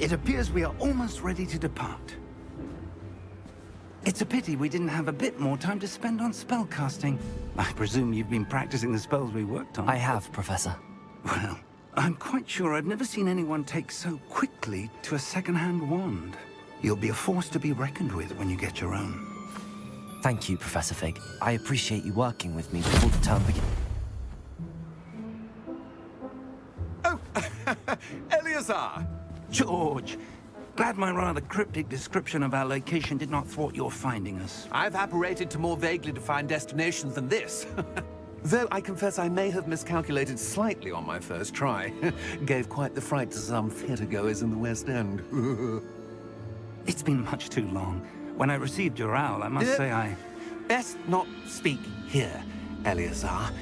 It appears we are almost ready to depart. It's a pity we didn't have a bit more time to spend on spellcasting. I presume you've been practicing the spells we worked on. I have, Professor. Well, I'm quite sure I've never seen anyone take so quickly to a second-hand wand. You'll be a force to be reckoned with when you get your own. Thank you, Professor Fig. I appreciate you working with me before the term begins. Oh, Eleazar! George! Glad my rather cryptic description of our location did not thwart your finding us. I've apparated to more vaguely defined destinations than this. Though I confess I may have miscalculated slightly on my first try. Gave quite the fright to some theatergoers in the West End. It's been much too long. When I received your owl, I must say I... Best not speak here, Eleazar.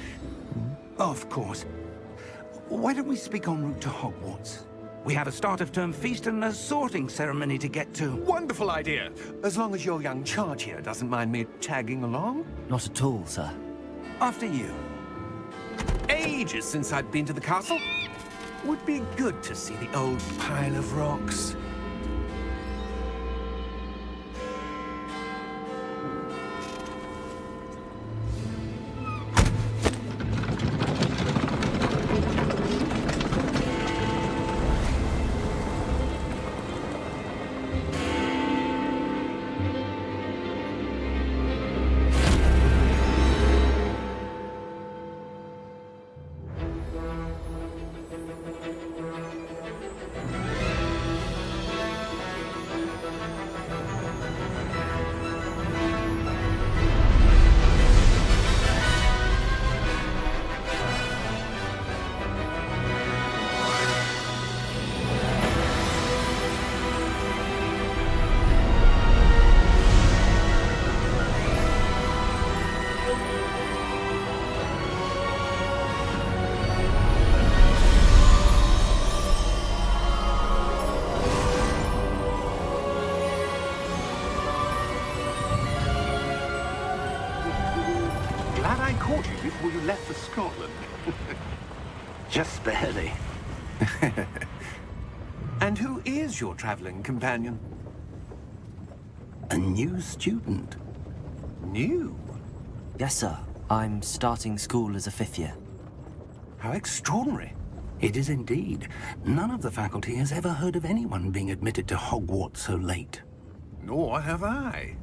Of course. Why don't we speak en route to Hogwarts? We have a start-of-term feast and a sorting ceremony to get to. Wonderful idea! As long as your young charge here doesn't mind me tagging along. Not at all, sir. After you. Ages since I'd been to the castle. Would be good to see the old pile of rocks. Glad I caught you before you left for Scotland. Just barely. And who is your traveling companion? A new student. New? Yes, sir. I'm starting school as a 5th year. How extraordinary. It is indeed. None of the faculty has ever heard of anyone being admitted to Hogwarts so late. Nor have I.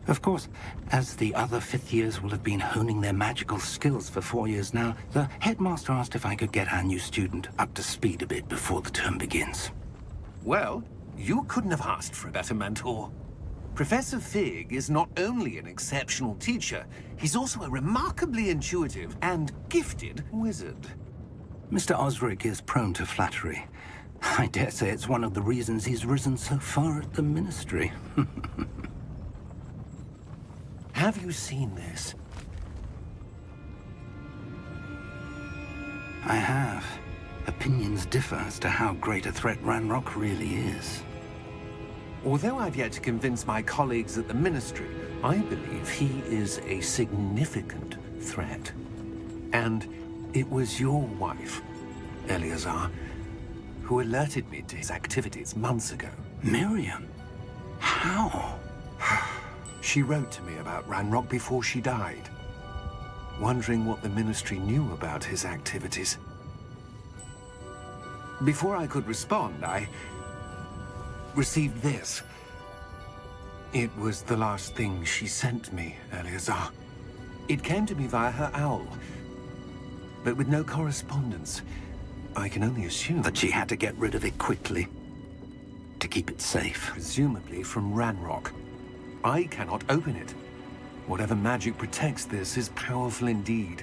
Of course, as the other 5th years will have been honing their magical skills for 4 years now, the headmaster asked if I could get our new student up to speed a bit before the term begins. Well, you couldn't have asked for a better mentor. Professor Fig is not only an exceptional teacher, he's also a remarkably intuitive and gifted wizard. Mr. Osric is prone to flattery. I dare say it's one of the reasons he's risen so far at the Ministry. Have you seen this? I have. Opinions differ as to how great a threat Ranrock really is. Although I've yet to convince my colleagues at the Ministry, I believe he is a significant threat. And it was your wife, Eleazar, who alerted me to his activities months ago. Miriam? How? She wrote to me about Ranrock before she died, wondering what the Ministry knew about his activities. Before I could respond, I received this. It was the last thing she sent me, Eleazar. It came to me via her owl, but with no correspondence. I can only assume That she had to get rid of it quickly, to keep it safe. presumably from Ranrock. I cannot open it. Whatever magic protects this is powerful indeed.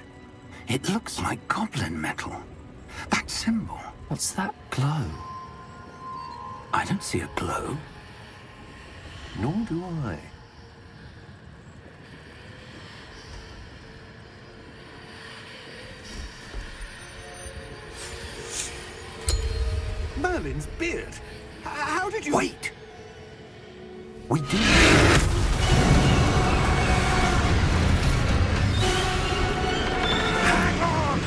It looks like goblin metal. That symbol. What's that glow? I don't see a glow. Nor do I. Merlin's beard. How did you... Wait! We do... Hang on!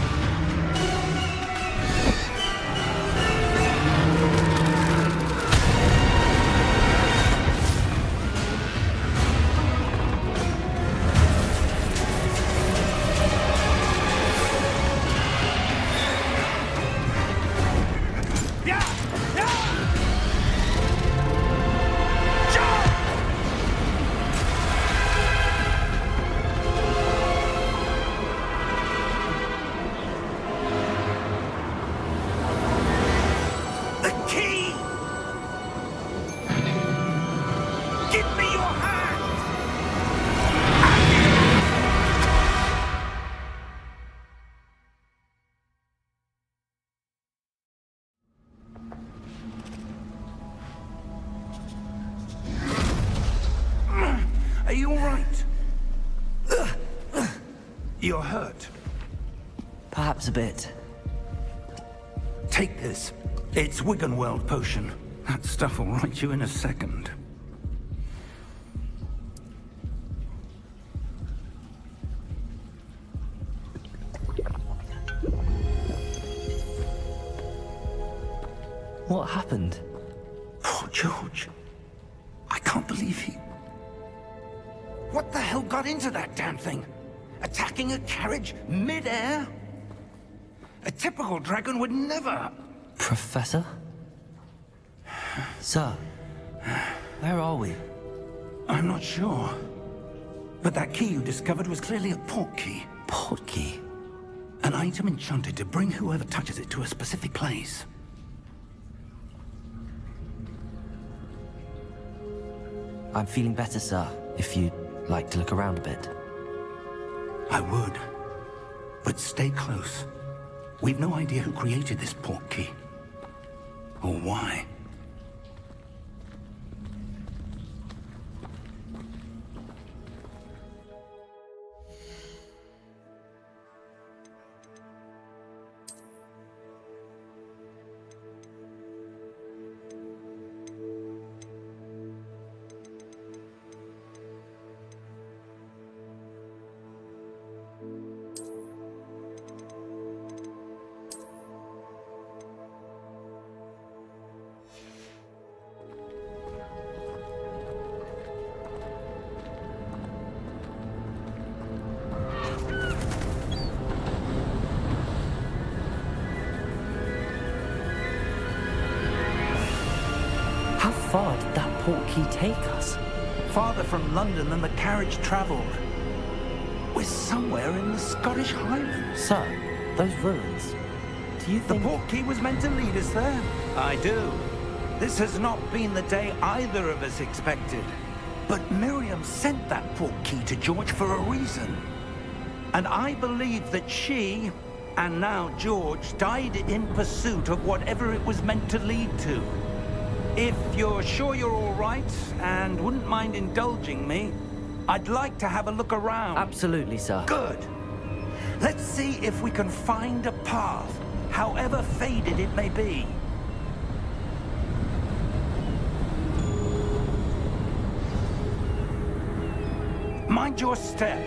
You're hurt. Perhaps a bit. Take this. It's Wiggenweld potion. That stuff will right you in a second. What happened? Poor George. I can't believe he... What the hell got into that damn thing? Attacking a carriage mid-air? A typical dragon would never... Professor? Sir, where are we? I'm not sure. But that key you discovered was clearly a port key. Port key? An item enchanted to bring whoever touches it to a specific place. I'm feeling better, sir, if you'd like to look around a bit. I would. But stay close. We've no idea who created this port key. Or why. How far did that port key take us? Farther from London than the carriage traveled. We're somewhere in the Scottish Highlands. Sir, those ruins. Do you The think... port key was meant to lead us there. I do. This has not been the day either of us expected. But Miriam sent that port key to George for a reason. And I believe that she, and now George, died in pursuit of whatever it was meant to lead to. If you're sure you're all right, and wouldn't mind indulging me, I'd like to have a look around. Absolutely, sir. Good. Let's see if we can find a path, however faded it may be. Mind your step.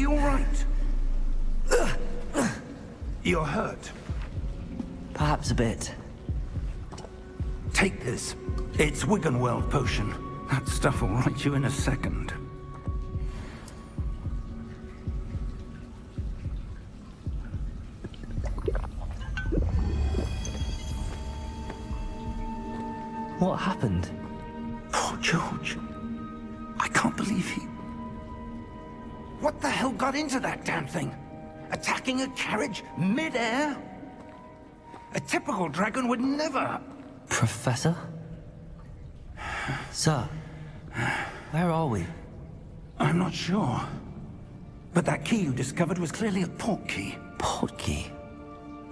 you all right? You're hurt. Perhaps a bit. Take this. It's Wiggenweld potion. That stuff will right you in a second. What happened? Poor George. I can't believe he... What the hell got into that damn thing? Attacking a carriage mid-air? A typical dragon would never... Professor? Sir, where are we? I'm not sure. But that key you discovered was clearly a port key. Port key?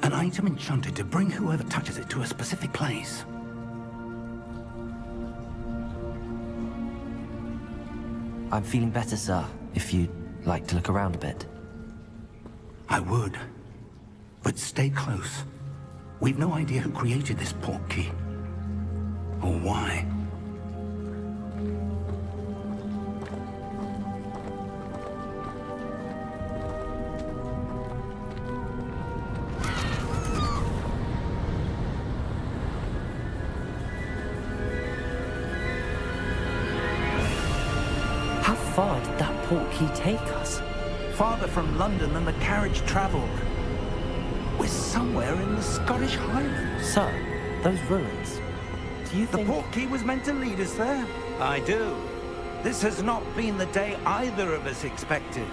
An item enchanted to bring whoever touches it to a specific place. I'm feeling better, sir, if you'd like to look around a bit. I would. But stay close. We've no idea who created this port key. Or why. How far did that port key take us? Farther from London than the carriage traveled. We're somewhere in the Scottish Highlands. Sir, those ruins. Do you The think... port key was meant to lead us there? I do. This has not been the day either of us expected.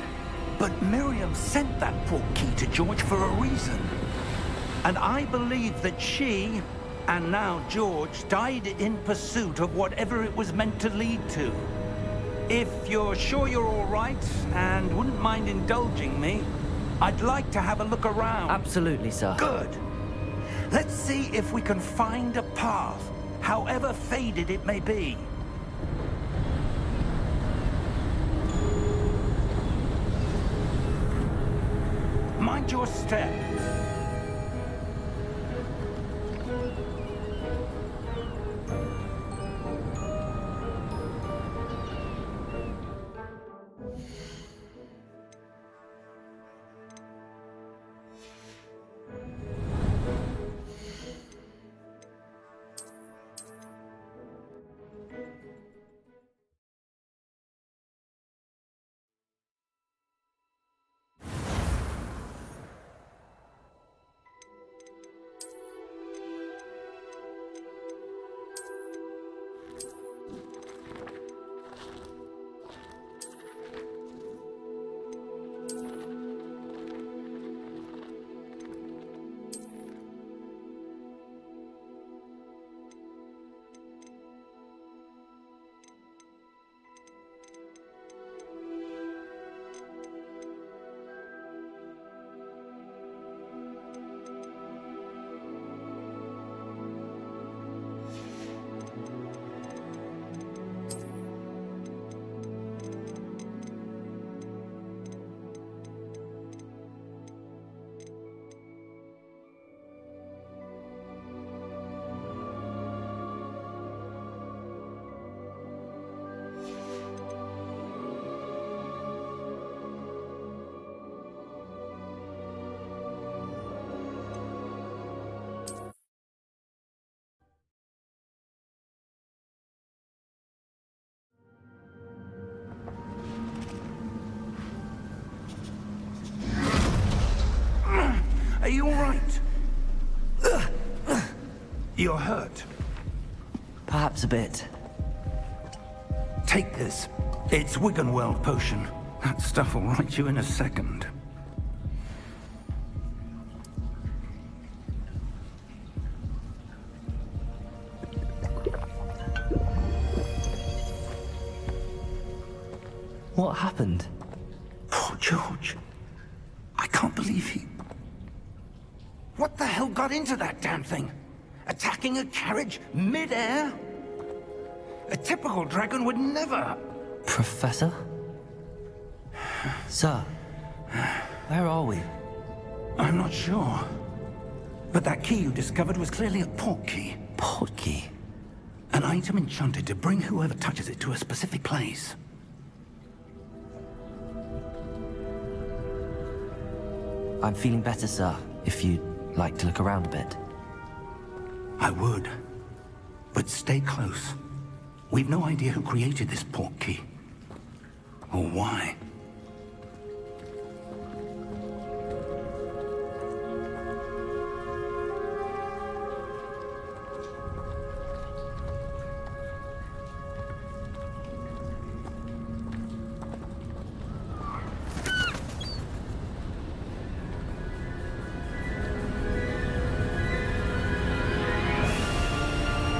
But Miriam sent that port key to George for a reason. And I believe that she, and now George, died in pursuit of whatever it was meant to lead to. If you're sure you're all right, and wouldn't mind indulging me, I'd like to have a look around. Absolutely, sir. Good. Let's see if we can find a path, however faded it may be. Mind your step. Are you all right? You're hurt. Perhaps a bit. Take this. It's Wiggenweld potion. That stuff will right you in a second. What happened? Poor George. I can't believe he... What the hell got into that damn thing? Attacking a carriage mid-air? A typical dragon would never... Professor? Sir, where are we? I'm not sure. But that key you discovered was clearly a port key. Port key? An item enchanted to bring whoever touches it to a specific place. I'm feeling better, sir, if you'd like to look around a bit. I would. But stay close. We've no idea who created this portkey. Or why.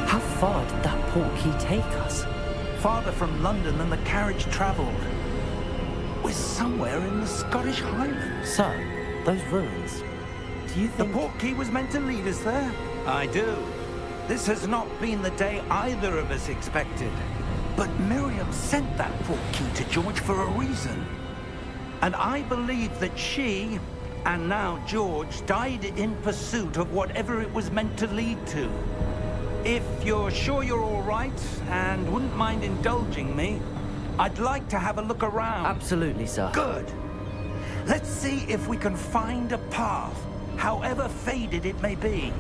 How far did that portkey take us? Farther from London than the carriage travelled. We're somewhere in the Scottish Highlands. Sir, those ruins, do you The think... portkey was meant to lead us there? I do. This has not been the day either of us expected. But Miriam sent that portkey to George for a reason. And I believe that she, and now George, died in pursuit of whatever it was meant to lead to. If you're sure you're all right, and wouldn't mind indulging me, I'd like to have a look around. Absolutely, sir. Good. Let's see if we can find a path, however faded it may be.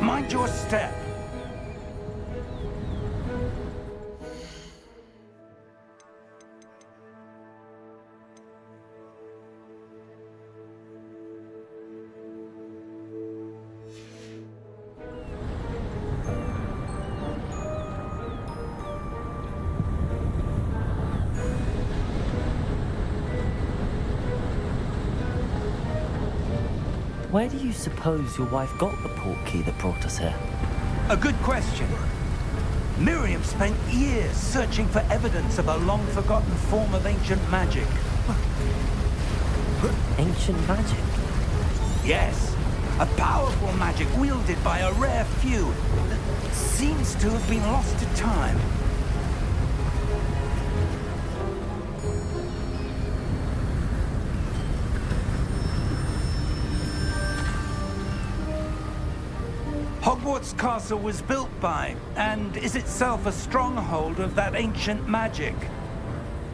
Mind your step. Where do you suppose your wife got the portkey that brought us here? A good question. Miriam spent years searching for evidence of a long-forgotten form of ancient magic. Ancient magic? Yes, a powerful magic wielded by a rare few that seems to have been lost to time. Hogwarts Castle was built by, and is itself a stronghold of that ancient magic.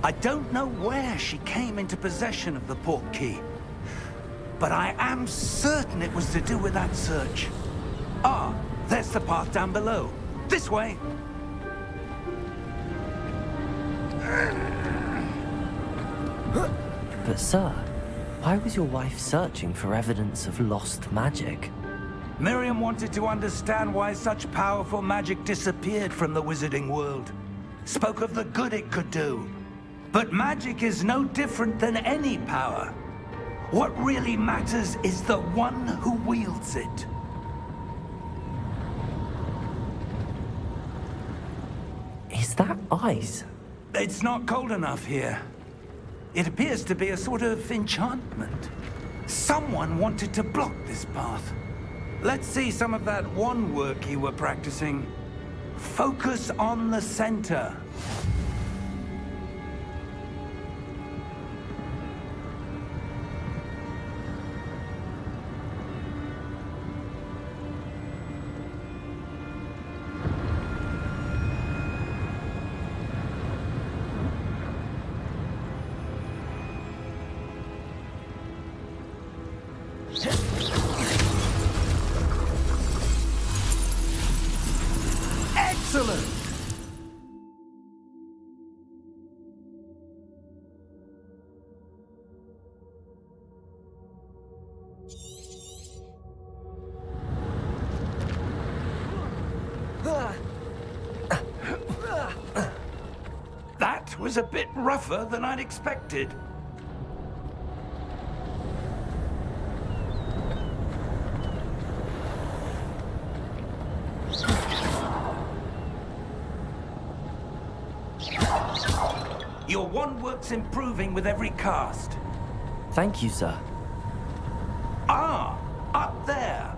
I don't know where she came into possession of the portkey, but I am certain it was to do with that search. Ah, there's the path down below. This way. But sir, why was your wife searching for evidence of lost magic? Miriam wanted to understand why such powerful magic disappeared from the wizarding world. Spoke of the good it could do. But magic is no different than any power. What really matters is the one who wields it. Is that ice? It's not cold enough here. It appears to be a sort of enchantment. Someone wanted to block this path. Let's see some of that wand work you were practicing. Focus on the center. Excellent! That was a bit rougher than I'd expected. Your wand work's improving with every cast. Thank you, sir. Ah, up there.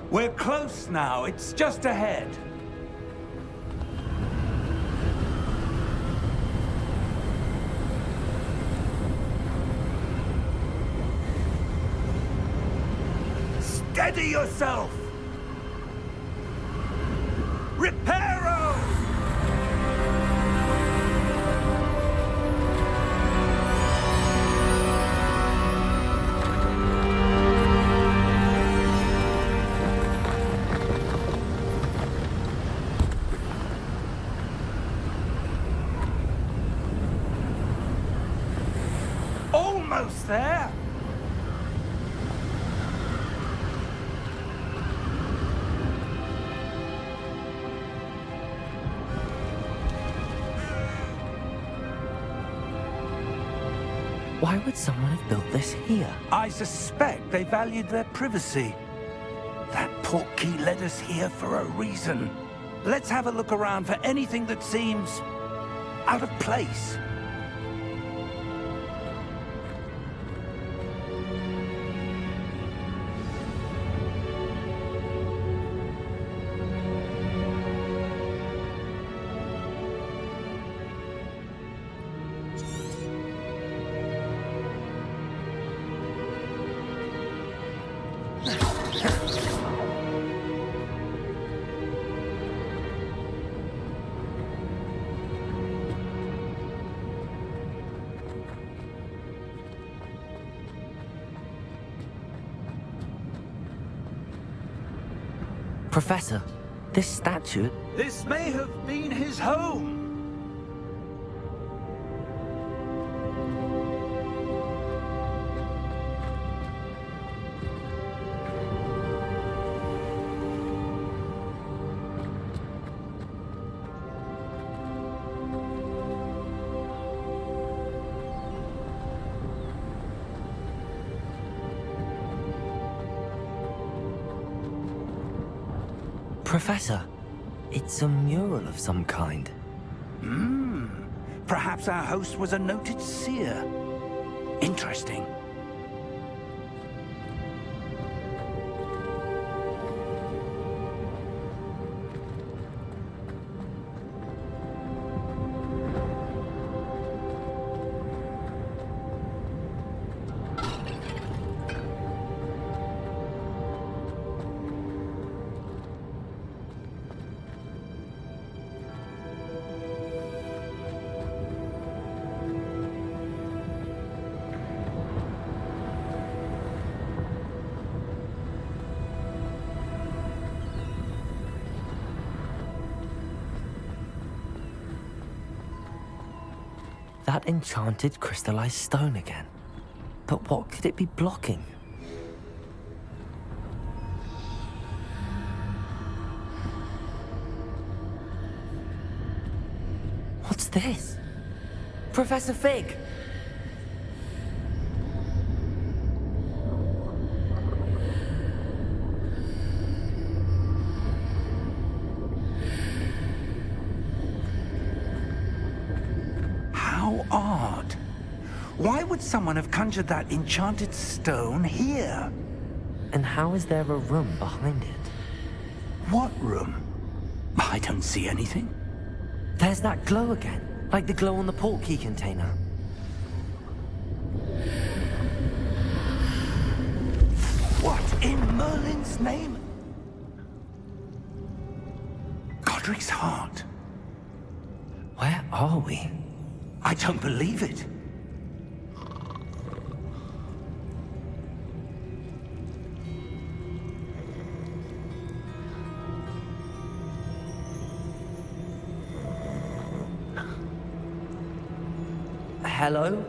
We're close now. It's just ahead. Steady yourself! Reparo! Almost there! Why would someone have built this here? I suspect they valued their privacy. That portkey led us here for a reason. Let's have a look around for anything that seems out of place. Professor, this statue... This may have been his home. Professor, it's a mural of some kind. Perhaps our host was a noted seer. Interesting. That enchanted crystallized stone again. But what could it be blocking? What's this? Professor Fig! How odd. Why would someone have conjured that enchanted stone here? And how is there a room behind it? What room? I don't see anything. There's that glow again, like the glow on the portkey container. What in Merlin's name? Godric's heart. Where are we? I don't believe it. Hello?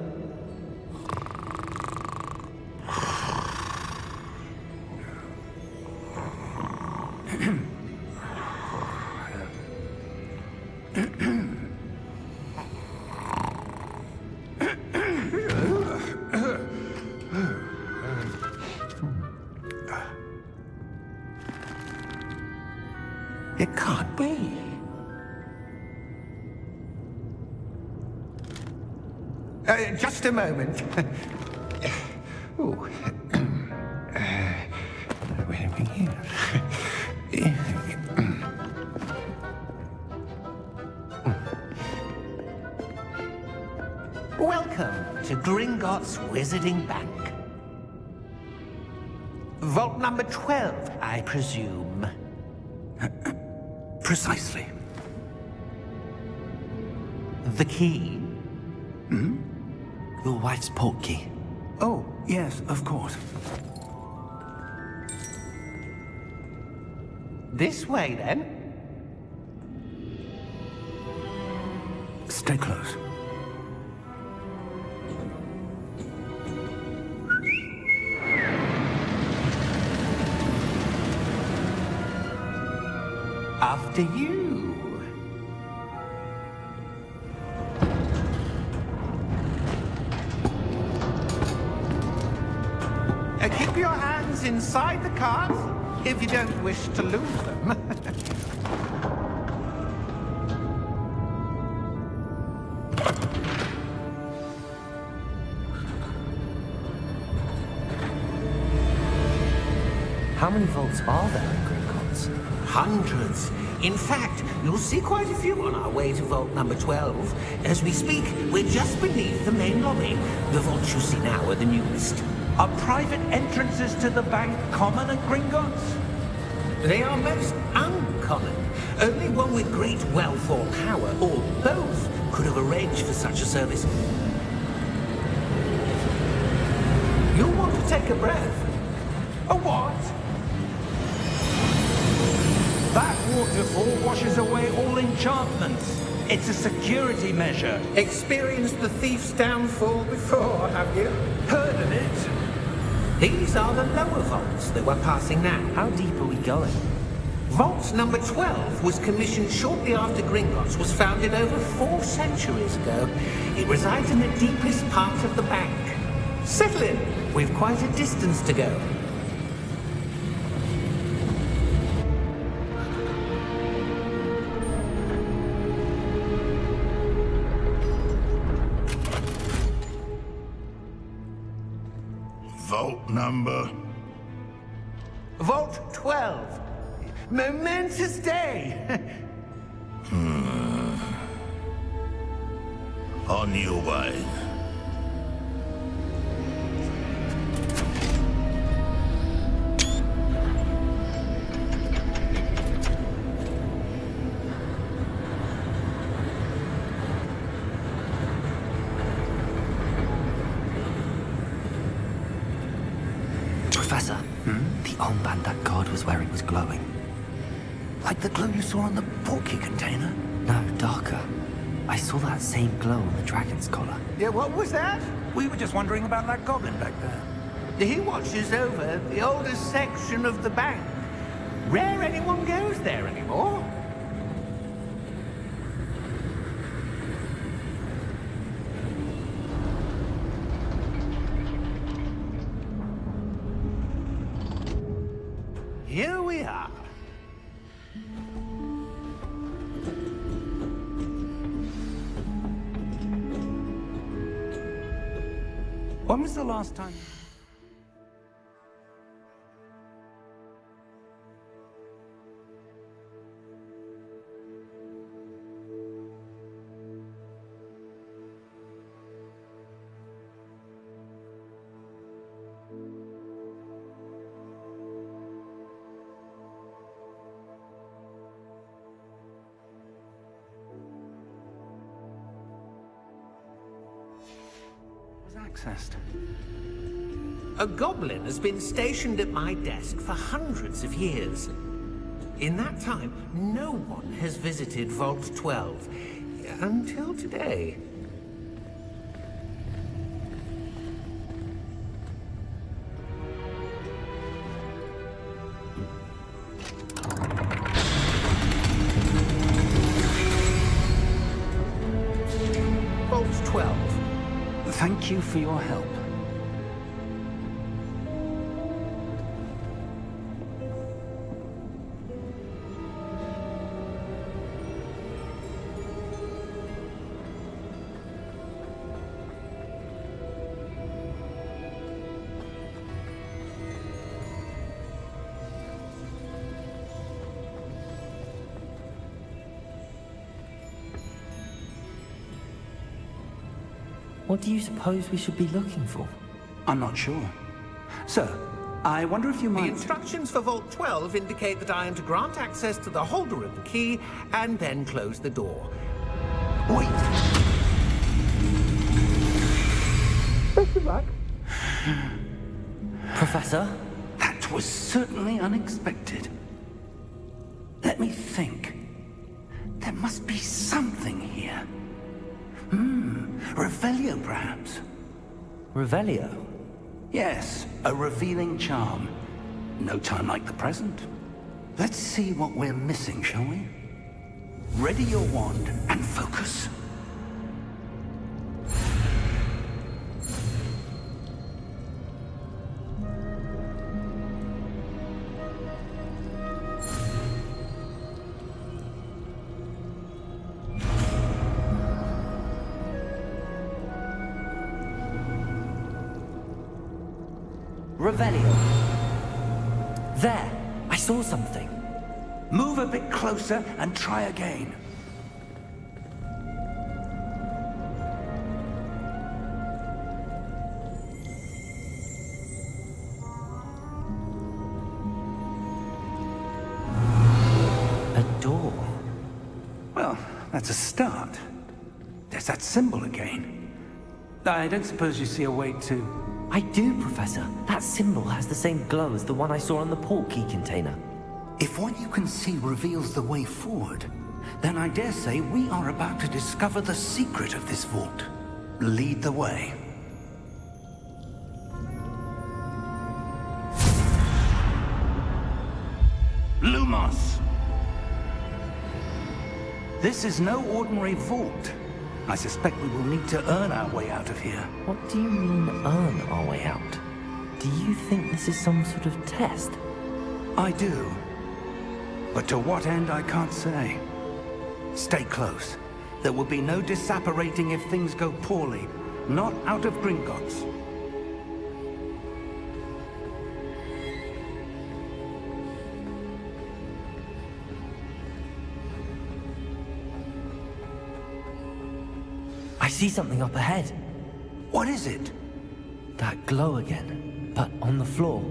It can't be. Just a moment. Oh. Where are we here? Welcome to Gringotts Wizarding Bank. Vault number 12, I presume. Precisely. The key? Your wife's portkey. Oh, yes, of course. This way, then. Stay close. After you. Keep your hands inside the cards if you don't wish to lose them. How many vaults are there in Gringotts? Hundreds. In fact, you'll see quite a few on our way to vault number 12. As we speak, we're just beneath the main lobby. The vaults you see now are the newest. Are private entrances to the bank common at Gringotts? They are most uncommon. Only one with great wealth or power, or both, could have arranged for such a service. You'll want to take a breath. A what? That waterfall washes away all enchantments. It's a security measure. Experienced the thief's downfall before, have you? Heard of it? These are the lower vaults that we're passing now. How deep are we going? Vault number 12 was commissioned shortly after Gringotts was founded over 4 centuries ago. It resides in the deepest part of the bank. Settle in. We've quite a distance to go. Vault number? Vault 12. Momentous day. On your way. Professor, the armband that guard was wearing was glowing. Like the glow you saw on the portkey container? No, darker. I saw that same glow on the dragon's collar. Yeah, what was that? We were just wondering about that goblin back there. He watches over the oldest section of the bank. Rare anyone goes there anymore. Here we are. When was the last time? Was accessed. A goblin has been stationed at my desk for hundreds of years. In that time, no one has visited Vault 12. Until today. 12. Thank you for your help. What do you suppose we should be looking for? I'm not sure. Sir, I wonder if you The might... instructions for Vault 12 indicate that I am to grant access to the holder of the key and then close the door. Wait! Best of luck. Professor? That was certainly unexpected. Let me think. There must be something here. Revelio, perhaps? Revelio? Yes, a revealing charm. No time like the present. Let's see what we're missing, shall we? Ready your wand and focus. Revelio. There! I saw something. Move a bit closer and try again. A door. Well, that's a start. There's that symbol again. I don't suppose you see a way to... I do, Professor. That symbol has the same glow as the one I saw on the port key container. If what you can see reveals the way forward, then I dare say we are about to discover the secret of this vault. Lead the way. Lumos! This is no ordinary vault. I suspect we will need to earn our way out of here. What do you mean, earn our way out? Do you think this is some sort of test? I do. But to what end, I can't say. Stay close. There will be no disapparating if things go poorly. Not out of Gringotts. I see something up ahead. What is it? That glow again, but on the floor.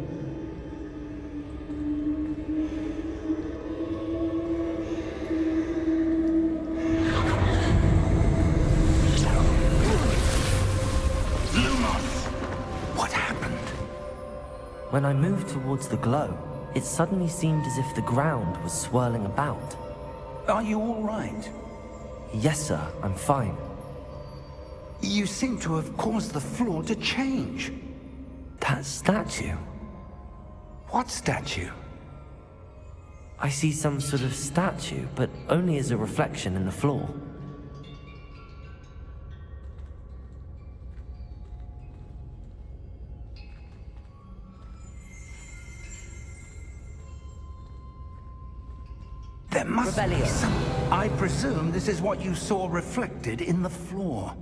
Lumos! What happened? When I moved towards the glow, it suddenly seemed as if the ground was swirling about. Are you all right? Yes, sir, I'm fine. You seem to have caused the floor to change. That statue? What statue? I see some sort of statue, but only as a reflection in the floor. There must be Revelio. some... I presume this is what you saw reflected in the floor.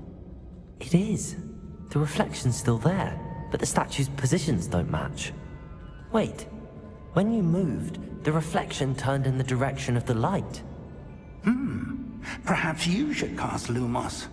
It is. The reflection's still there, but the statue's positions don't match. Wait, when you moved, the reflection turned in the direction of the light. Perhaps you should cast Lumos.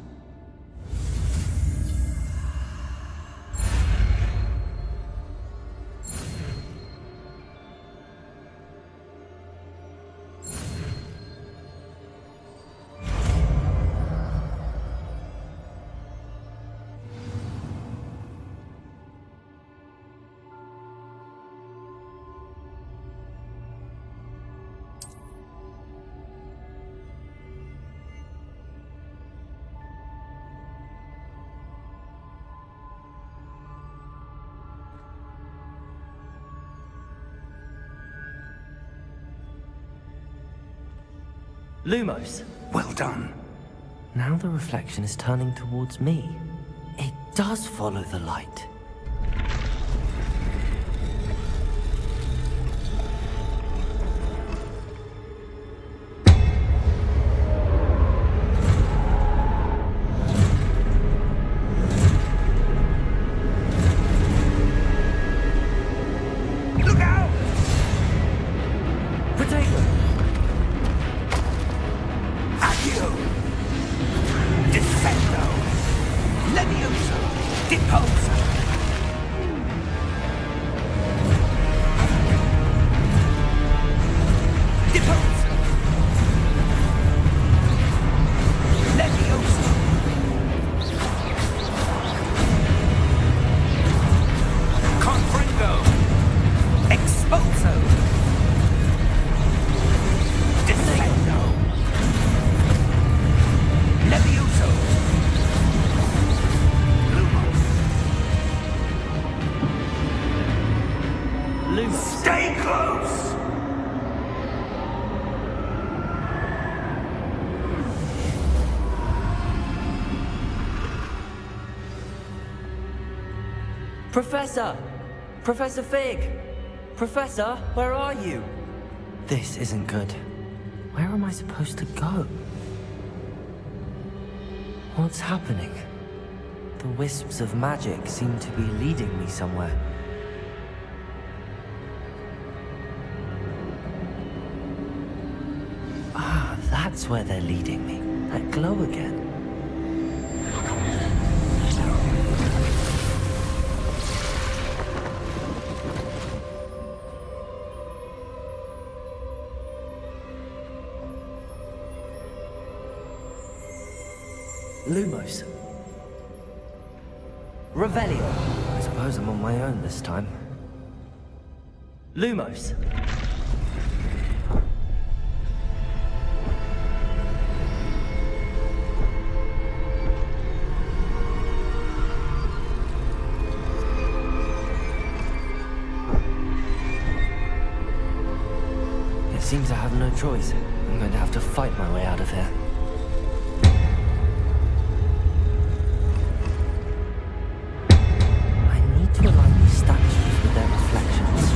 Lumos. Well done. Now the reflection is turning towards me. It does follow the light. Look out! Potato! Accio! Descendo! Levioso! Deposo! Deposo! Levioso! Confringo! Exposo! Descendo! Levioso! Lumos! Lumos! Stay close! Professor! Professor Fig! Professor, where are you? This isn't good. Where am I supposed to go? What's happening? The wisps of magic seem to be leading me somewhere. Ah, that's where they're leading me. That glow again. Lumos. Revelio. I suppose I'm on my own this time. Lumos. It seems I have no choice. I'm going to have to fight my way out of here. To align these statues with their reflections.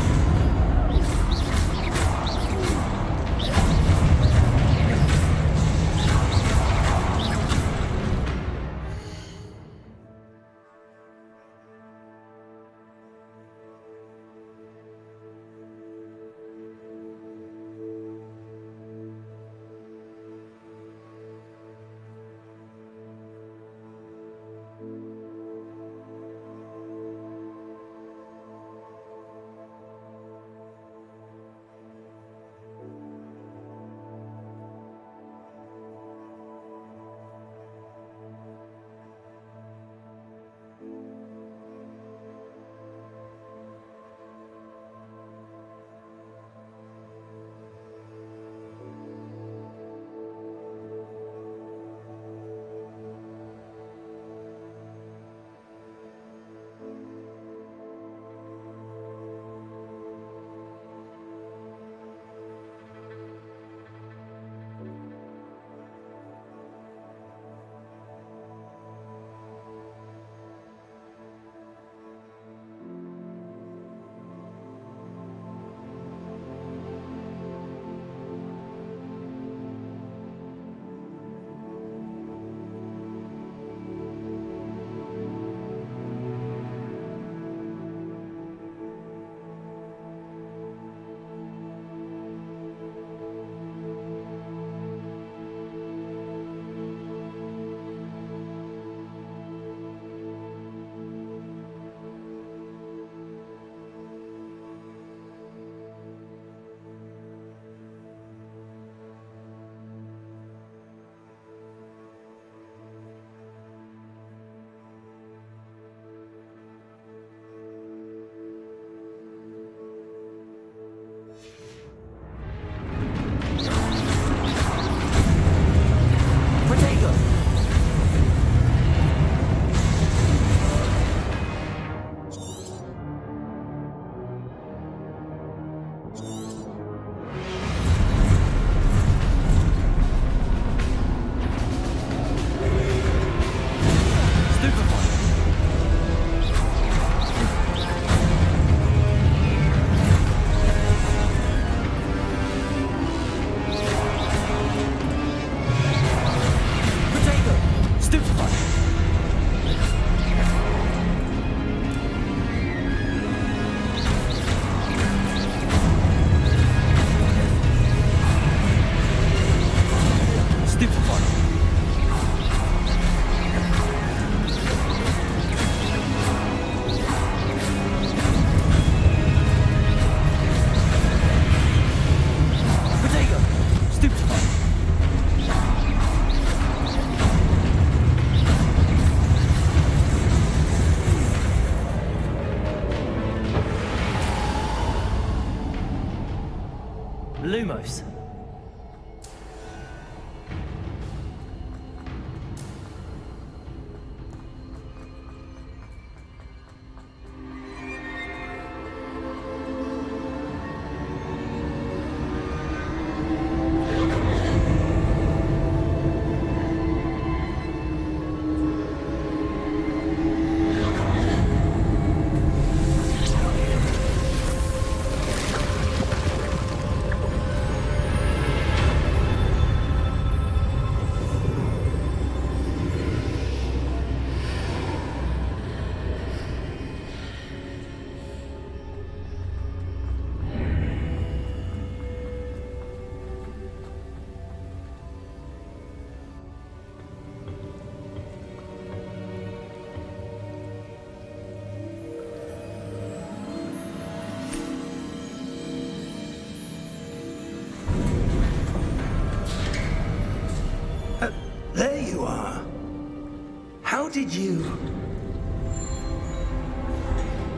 did you...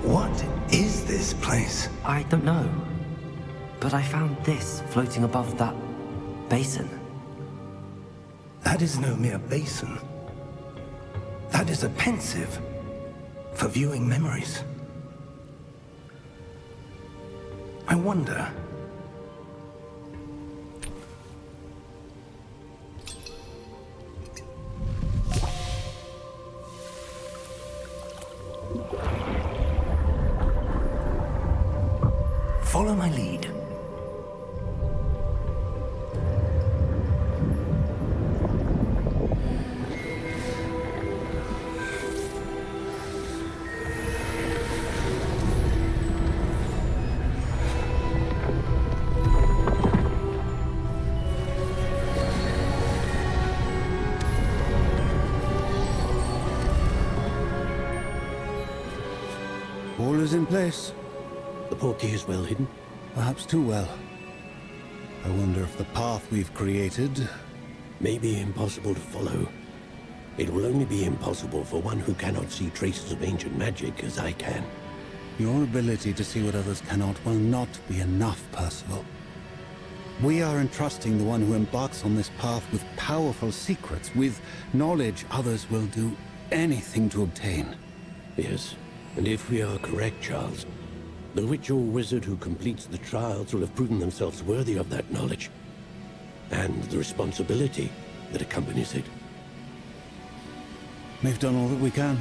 What is this place? I don't know. But I found this floating above that basin. That is no mere basin. That is a pensive for viewing memories. I wonder... Follow my lead. All is in place. The portkey is well hidden. Perhaps too well. I wonder if the path we've created... May be impossible to follow. It will only be impossible for one who cannot see traces of ancient magic as I can. Your ability to see what others cannot will not be enough, Percival. We are entrusting the one who embarks on this path with powerful secrets, with knowledge others will do anything to obtain. Yes, and if we are correct, Charles, the witch or wizard who completes the trials will have proven themselves worthy of that knowledge, and the responsibility that accompanies it. We've done all that we can.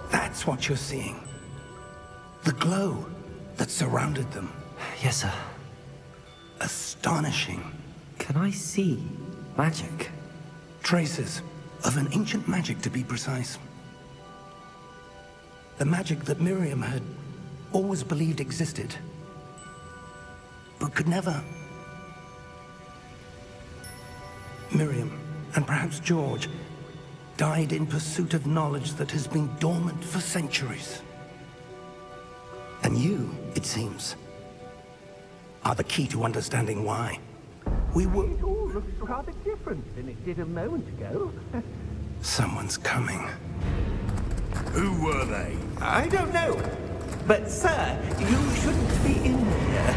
That's what you're seeing. The glow that surrounded them. Yes, sir. Astonishing. Can I see magic? Traces of an ancient magic, to be precise. The magic that Miriam had always believed existed, but could never. Miriam, and perhaps George, died in pursuit of knowledge that has been dormant for centuries. And you, it seems, are the key to understanding why. We were... It all looks rather different than it did a moment ago. Someone's coming. Who were they? I don't know. But, sir, you shouldn't be in here.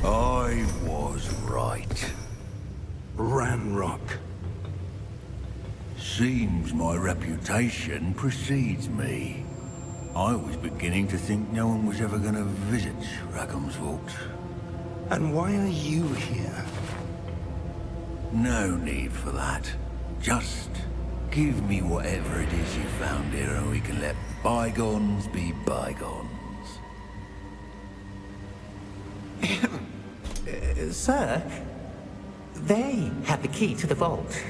I was right. Ranrock. Seems my reputation precedes me. I was beginning to think no one was ever going to visit Rackham's Vault. And why are you here? No need for that. Just give me whatever it is you found here and we can let bygones be bygones. Sir, they have the key to the vault.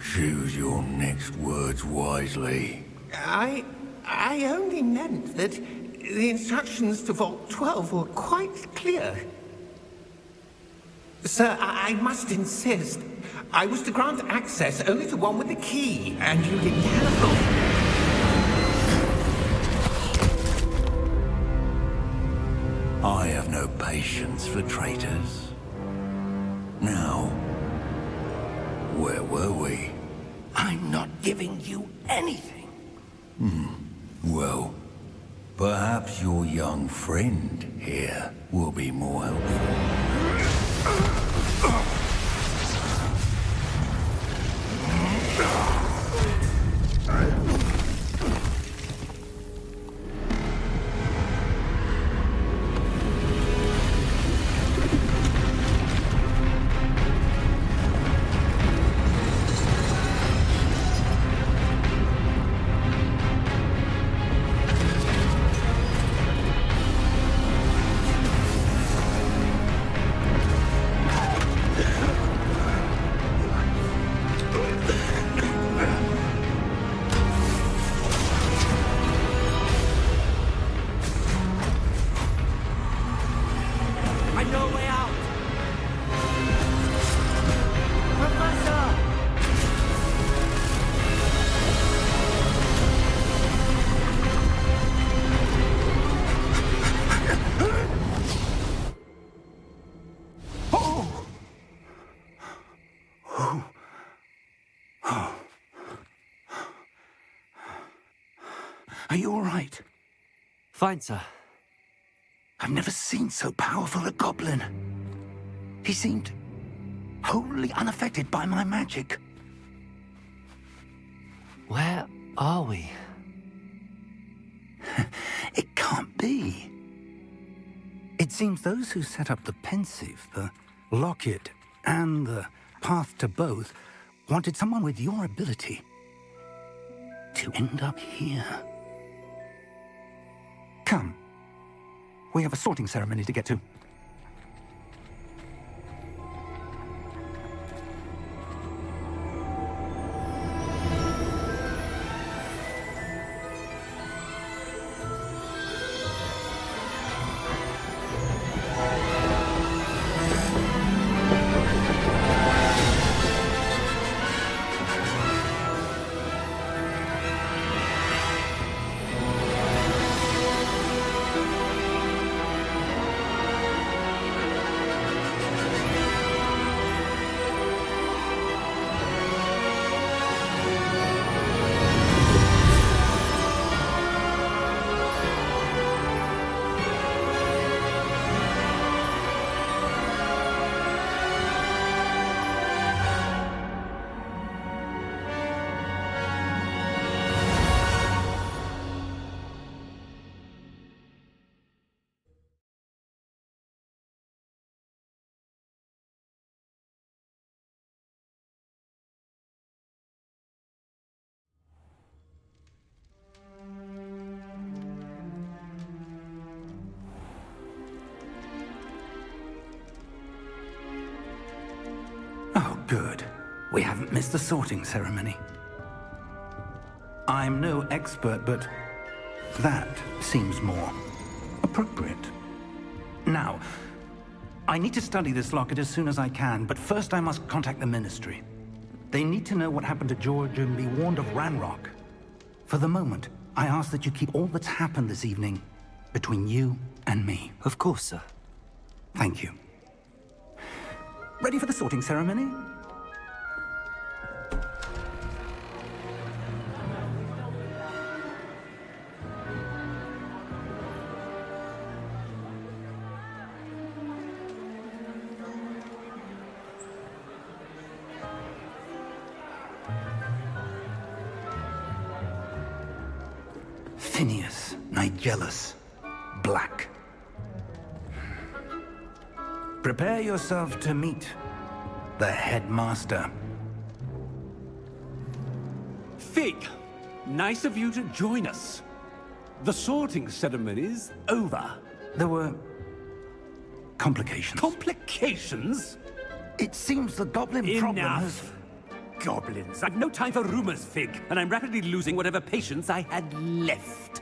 Choose your next words wisely. I only meant that the instructions to Vault 12 were quite clear. Sir, I must insist. I was to grant access only to one with the key, and you didn't have I have no patience for traitors. Now, where were we? I'm not giving you anything. Well, perhaps your young friend here will be more helpful. Are you all right? Fine, sir. I've never seen so powerful a goblin. He seemed wholly unaffected by my magic. Where are we? It can't be. It seems those who set up the pensive, the locket, and the path to both wanted someone with your ability to end up here. Come. We have a sorting ceremony to get to. Oh, good. We haven't missed the sorting ceremony. I'm no expert, but that seems more appropriate. Now, I need to study this locket as soon as I can, but first I must contact the Ministry. They need to know what happened to George and be warned of Ranrock. For the moment, I ask that you keep all that's happened this evening between you and me. Of course, sir. Thank you. Ready for the sorting ceremony? Phineas, Nigellus, Black. Prepare yourself to meet the headmaster. Fig, nice of you to join us. The sorting ceremony's over. There were complications. Complications? It seems the goblin problem has... Enough! Goblins. I've no time for rumors, Fig, and I'm rapidly losing whatever patience I had left.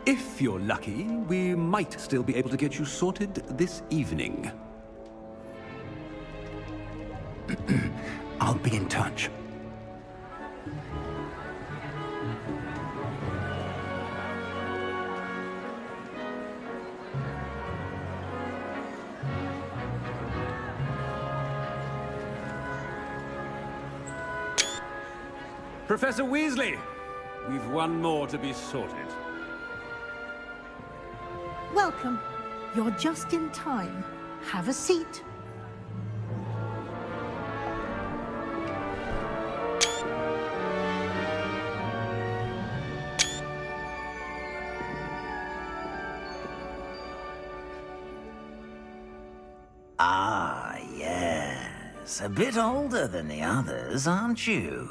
If you're lucky, we might still be able to get you sorted this evening. I'll be in touch. Professor Weasley, we've one more to be sorted. Welcome. You're just in time. Have a seat. Ah, yes. A bit older than the others, aren't you?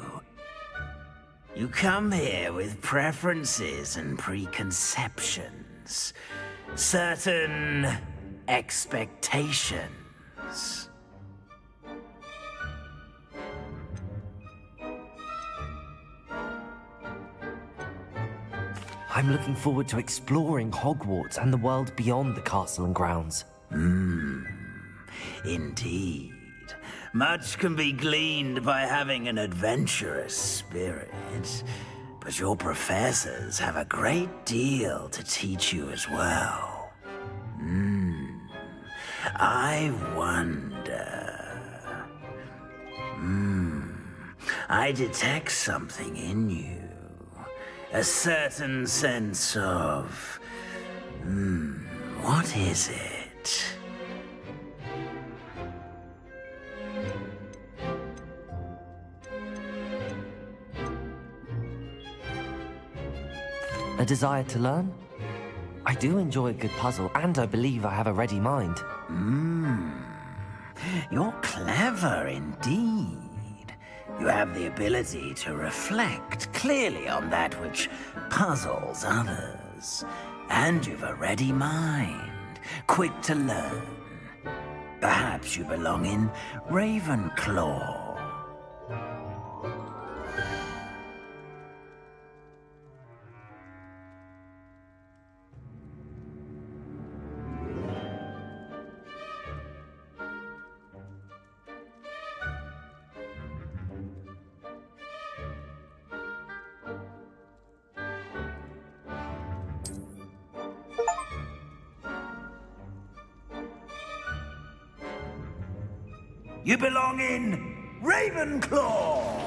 You come here with preferences and preconceptions. Certain expectations. I'm looking forward to exploring Hogwarts and the world beyond the castle and grounds. Indeed. Much can be gleaned by having an adventurous spirit, but your professors have a great deal to teach you as well. I wonder... I detect something in you. A certain sense of... what is it? A desire to learn? I do enjoy a good puzzle, and I believe I have a ready mind. You're clever indeed. You have the ability to reflect clearly on that which puzzles others. And you've a ready mind, quick to learn. Perhaps you belong in Ravenclaw. You belong in Ravenclaw!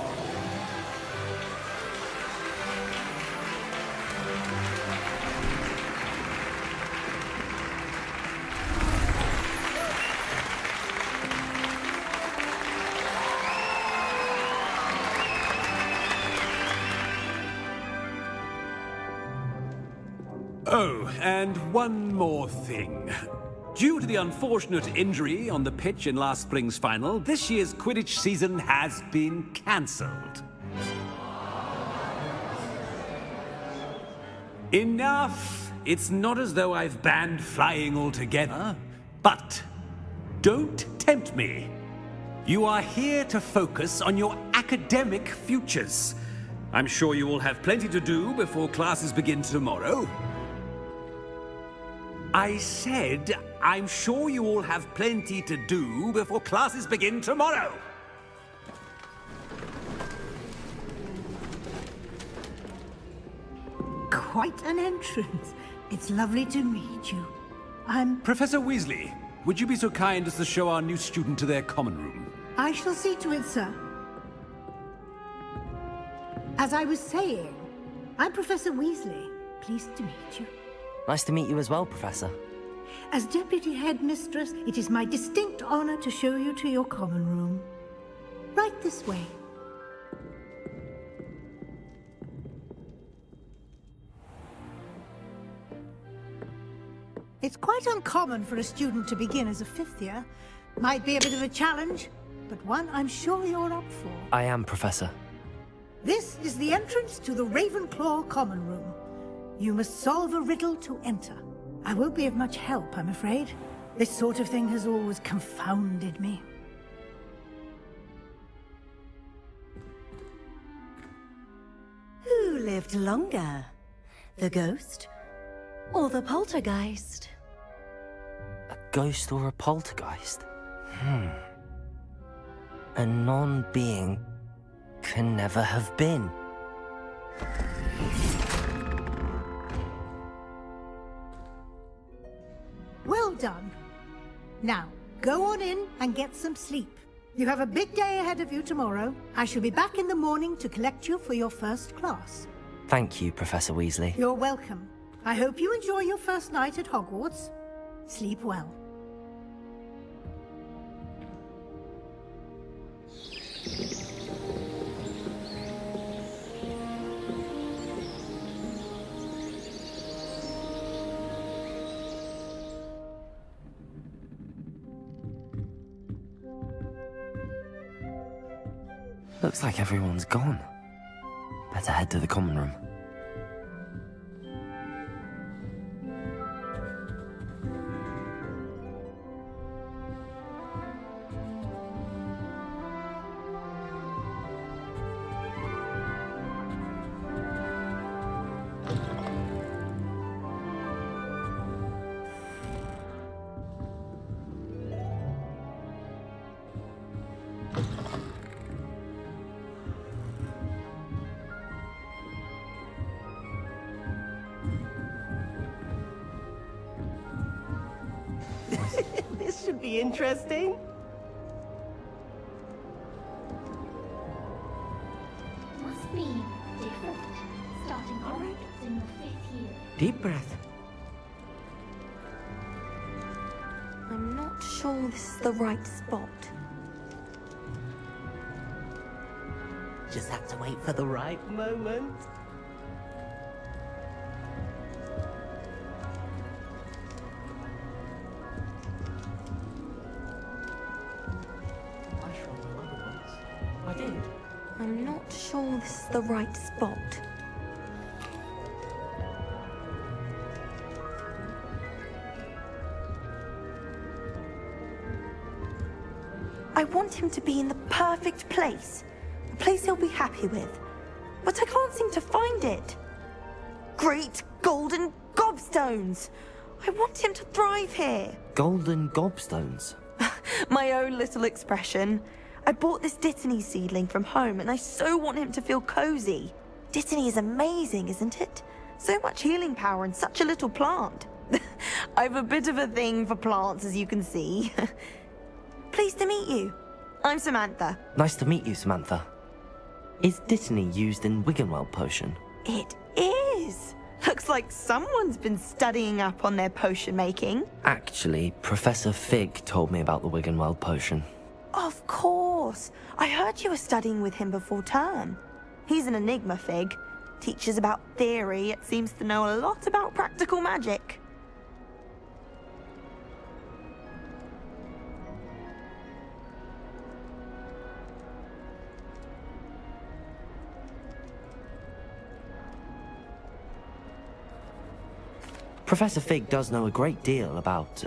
Oh, and one more thing. Due to the unfortunate injury on the pitch in last spring's final, this year's Quidditch season has been cancelled. Enough! It's not as though I've banned flying altogether. But don't tempt me. You are here to focus on your academic futures. I'm sure you will have plenty to do before classes begin tomorrow. I said, I'm sure you all have plenty to do before classes begin tomorrow. Quite an entrance. It's lovely to meet you. Professor Weasley, would you be so kind as to show our new student to their common room? I shall see to it, sir. As I was saying, I'm Professor Weasley. Pleased to meet you. Nice to meet you as well, Professor. As Deputy Headmistress, it is my distinct honor to show you to your common room. Right this way. It's quite uncommon for a student to begin as a fifth year. Might be a bit of a challenge, but one I'm sure you're up for. I am, Professor. This is the entrance to the Ravenclaw common room. You must solve a riddle to enter. I won't be of much help, I'm afraid. This sort of thing has always confounded me. Who lived longer? The ghost or the poltergeist? A ghost or a poltergeist? A non-being can never have been. Well done. Now, go on in and get some sleep. You have a big day ahead of you tomorrow. I shall be back in the morning to collect you for your first class. Thank you, Professor Weasley. You're welcome. I hope you enjoy your first night at Hogwarts. Sleep well. Looks like everyone's gone. Better head to the common room. This should be interesting. Must be different, starting Deep breath. I'm not sure this is the right spot. Just have to wait for the right moment. I did. I'm not sure this is the right spot. I want him to be in the perfect place. A place he'll be happy with. But I can't seem to find it. Great golden gobstones! I want him to thrive here. Golden gobstones. My own little expression. I bought this Dittany seedling from home and I so want him to feel cozy. Dittany is amazing, isn't it? So much healing power in such a little plant. I've a bit of a thing for plants, as you can see. Pleased to meet you. I'm Samantha. Nice to meet you, Samantha. Is Dittany used in Wiggenweld potion? It is. Looks like someone's been studying up on their potion making. Actually, Professor Fig told me about the Wiggenweld potion. Of course. I heard you were studying with him before term. He's an enigma, Fig. Teaches about theory, yet seems to know a lot about practical magic. Professor Fig does know a great deal about,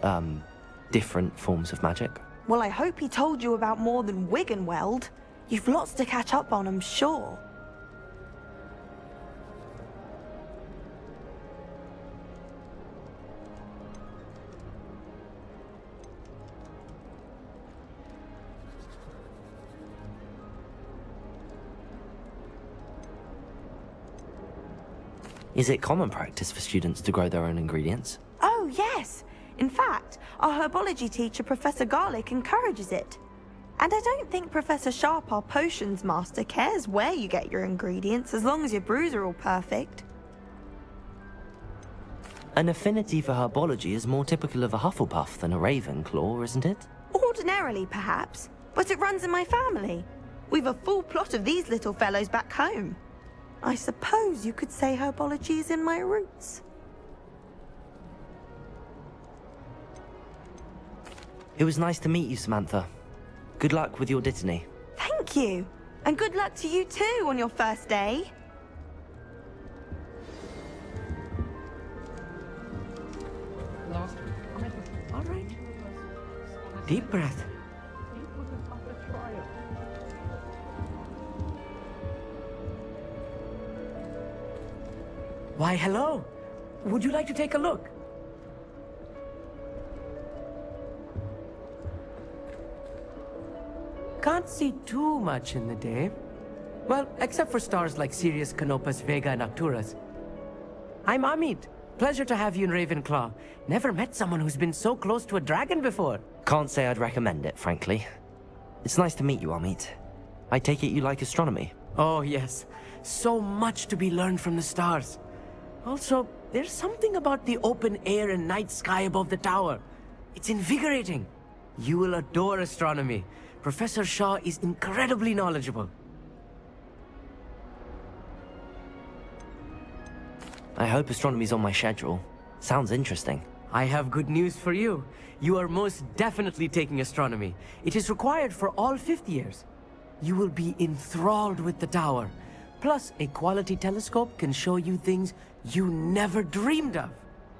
different forms of magic. Well, I hope he told you about more than Wiggenweld. You've lots to catch up on, I'm sure. Is it common practice for students to grow their own ingredients? Oh, yes. In fact, our herbology teacher, Professor Garlick, encourages it. And I don't think Professor Sharp, our potions master, cares where you get your ingredients, as long as your brews are all perfect. An affinity for herbology is more typical of a Hufflepuff than a Ravenclaw, isn't it? Ordinarily, perhaps, but it runs in my family. We've a full plot of these little fellows back home. I suppose you could say herbology is in my roots. It was nice to meet you, Samantha. Good luck with your Dittany. Thank you. And good luck to you too on your first day. All right. Deep breath. Why, hello. Would you like to take a look? Can't see too much in the day. Well, except for stars like Sirius, Canopus, Vega, and Arcturus. I'm Amit. Pleasure to have you in Ravenclaw. Never met someone who's been so close to a dragon before. Can't say I'd recommend it, frankly. It's nice to meet you, Amit. I take it you like astronomy? Oh, yes. So much to be learned from the stars. Also, there's something about the open air and night sky above the tower. It's invigorating. You will adore astronomy. Professor Shaw is incredibly knowledgeable. I hope astronomy's on my schedule. Sounds interesting. I have good news for you. You are most definitely taking astronomy. It is required for all 5th years. You will be enthralled with the tower. Plus, a quality telescope can show you things you never dreamed of.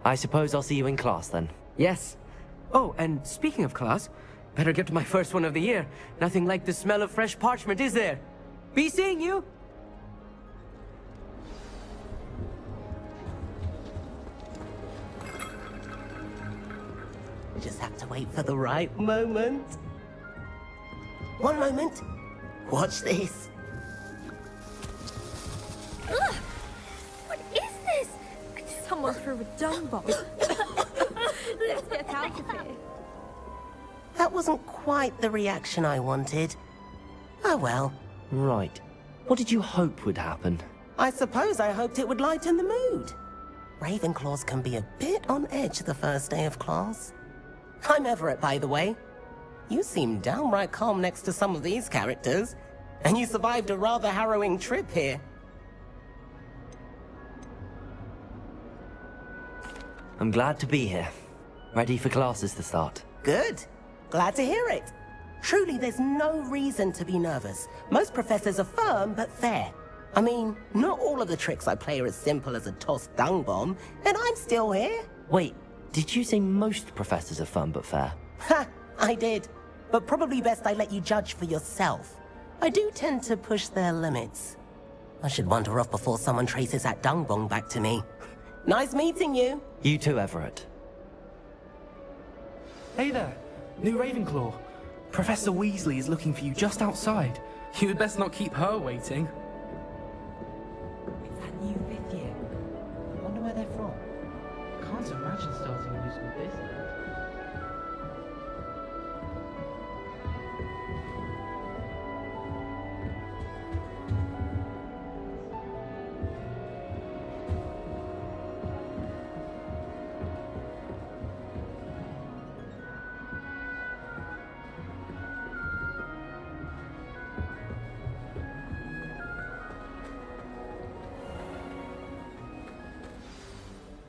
I suppose I'll see you in class then. Yes. Oh, and speaking of class, better get to my first one of the year. Nothing like the smell of fresh parchment, is there? Be seeing you! Just have to wait for the right moment. One moment. Watch this. Ugh! What is this? Someone threw a dung bomb. Let's get out of here. That wasn't quite the reaction I wanted. Oh well. Right. What did you hope would happen? I suppose I hoped it would lighten the mood. Ravenclaws can be a bit on edge the first day of class. I'm Everett, by the way. You seem downright calm next to some of these characters, and you survived a rather harrowing trip here. I'm glad to be here. Ready for classes to start. Good. Glad to hear it. Truly, there's no reason to be nervous. Most professors are firm but fair. I mean, not all of the tricks I play are as simple as a tossed dung bomb, and I'm still here. Wait, did you say most professors are fun but fair? Ha! I did. But probably best I let you judge for yourself. I do tend to push their limits. I should wander off before someone traces that dung bomb back to me. Nice meeting you. You too, Everett. Hey there, new Ravenclaw. Professor Weasley is looking for you just outside. You had best not keep her waiting. It's that new 5th year. I wonder where they're from. Can't imagine starting a new school this late.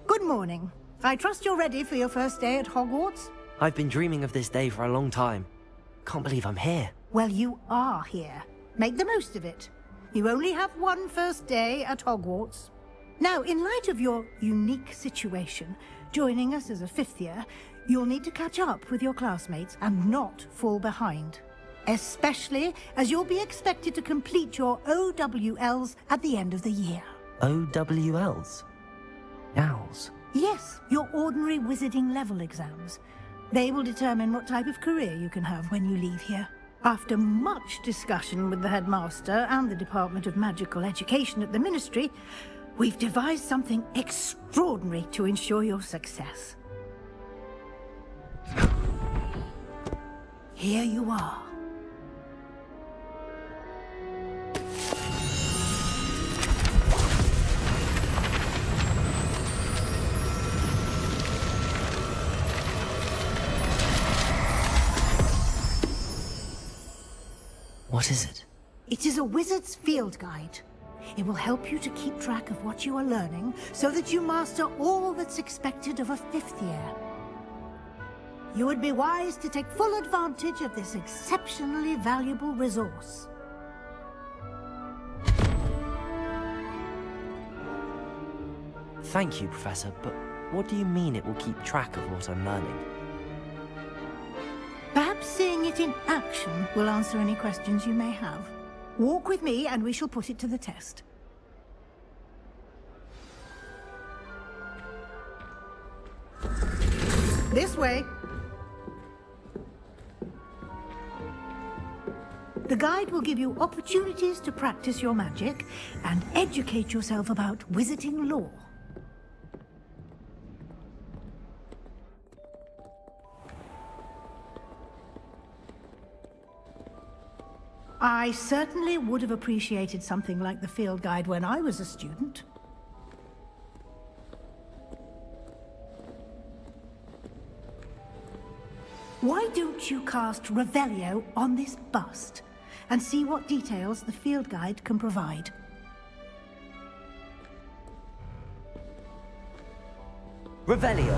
Good morning. I trust you're ready for your first day at Hogwarts? I've been dreaming of this day for a long time. Can't believe I'm here. Well, you are here. Make the most of it. You only have one first day at Hogwarts. Now, in light of your unique situation, joining us as a 5th year, you'll need to catch up with your classmates and not fall behind. Especially as you'll be expected to complete your OWLs at the end of the year. OWLs? Owls? Yes, your ordinary wizarding level exams. They will determine what type of career you can have when you leave here. After much discussion with the headmaster and the Department of Magical Education at the Ministry, we've devised something extraordinary to ensure your success. Here you are. What is it? It is a wizard's field guide. It will help you to keep track of what you are learning so that you master all that's expected of a 5th year. You would be wise to take full advantage of this exceptionally valuable resource. Thank you, Professor, but what do you mean it will keep track of what I'm learning? Perhaps seeing it in action will answer any questions you may have. Walk with me and we shall put it to the test. This way. The guide will give you opportunities to practice your magic and educate yourself about wizarding lore. I certainly would have appreciated something like the field guide when I was a student. Why don't you cast Revelio on this bust and see what details the field guide can provide? Revelio!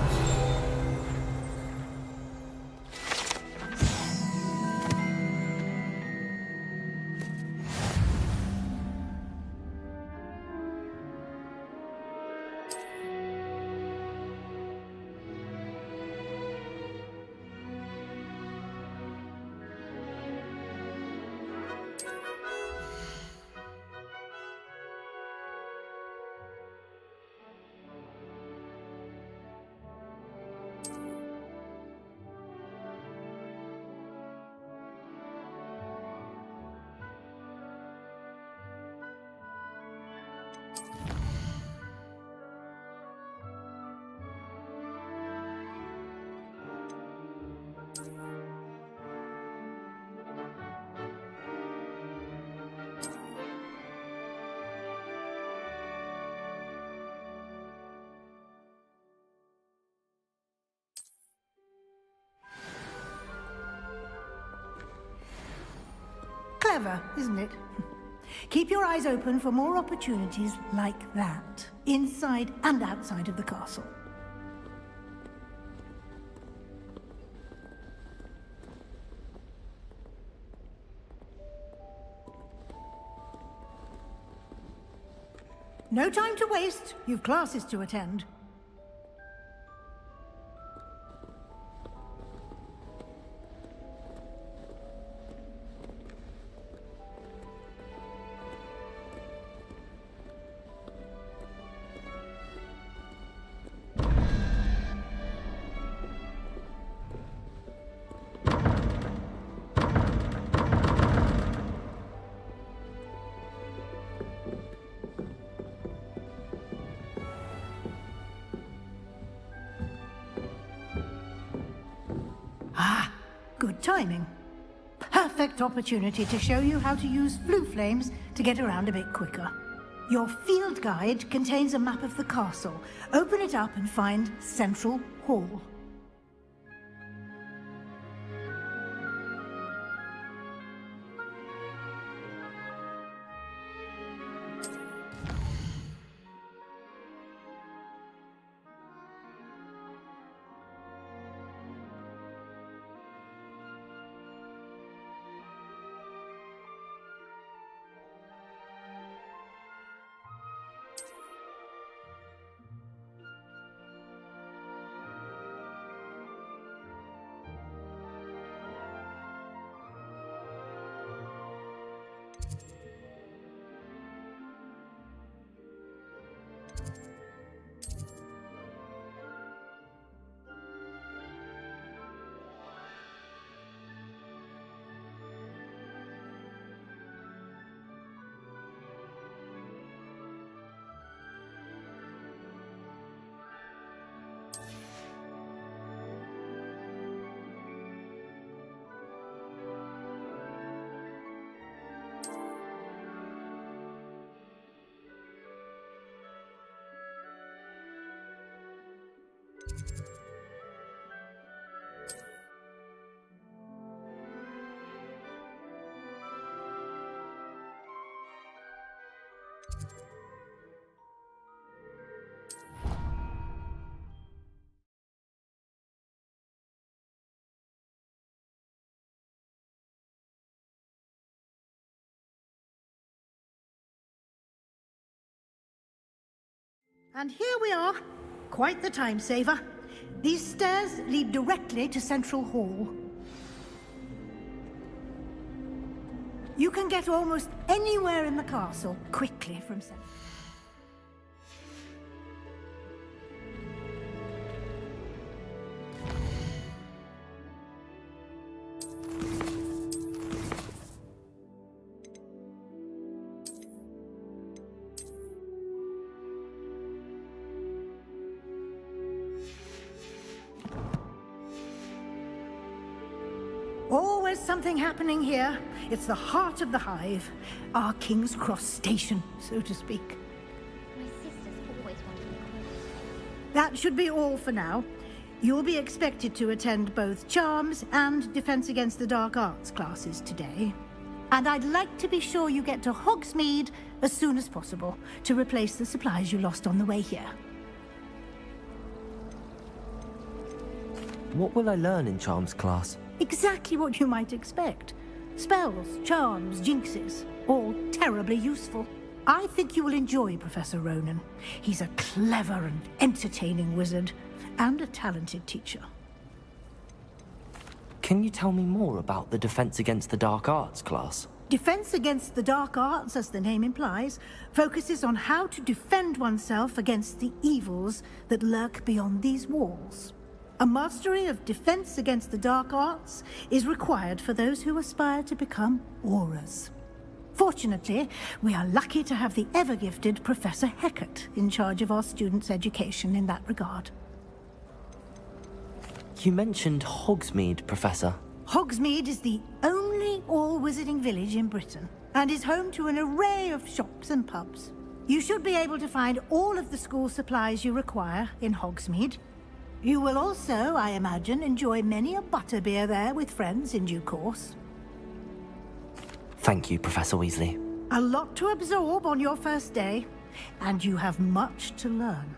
Clever, isn't it? Keep your eyes open for more opportunities like that, inside and outside of the castle. No time to waste. You've classes to attend. Good timing. Perfect opportunity to show you how to use flue flames to get around a bit quicker. Your field guide contains a map of the castle. Open it up and find Central Hall. And here we are. Quite the time saver. These stairs lead directly to Central Hall. You can get almost anywhere in the castle quickly from Central. Always something happening here. It's the heart of the hive. Our King's Cross station, so to speak. My sister's always wanted me close. That should be all for now. You'll be expected to attend both Charms and Defense Against the Dark Arts classes today. And I'd like to be sure you get to Hogsmeade as soon as possible to replace the supplies you lost on the way here. What will I learn in Charms class? Exactly what you might expect. Spells, charms, jinxes, all terribly useful. I think you will enjoy Professor Ronan. He's a clever and entertaining wizard, and a talented teacher. Can you tell me more about the Defense Against the Dark Arts class? Defense Against the Dark Arts, as the name implies, focuses on how to defend oneself against the evils that lurk beyond these walls. A mastery of Defense Against the Dark Arts is required for those who aspire to become Aurors. Fortunately, we are lucky to have the ever-gifted Professor Hecat in charge of our students' education in that regard. You mentioned Hogsmeade, Professor. Hogsmeade is the only all-wizarding village in Britain, and is home to an array of shops and pubs. You should be able to find all of the school supplies you require in Hogsmeade. You will also, I imagine, enjoy many a butterbeer there with friends in due course. Thank you, Professor Weasley. A lot to absorb on your first day, and you have much to learn.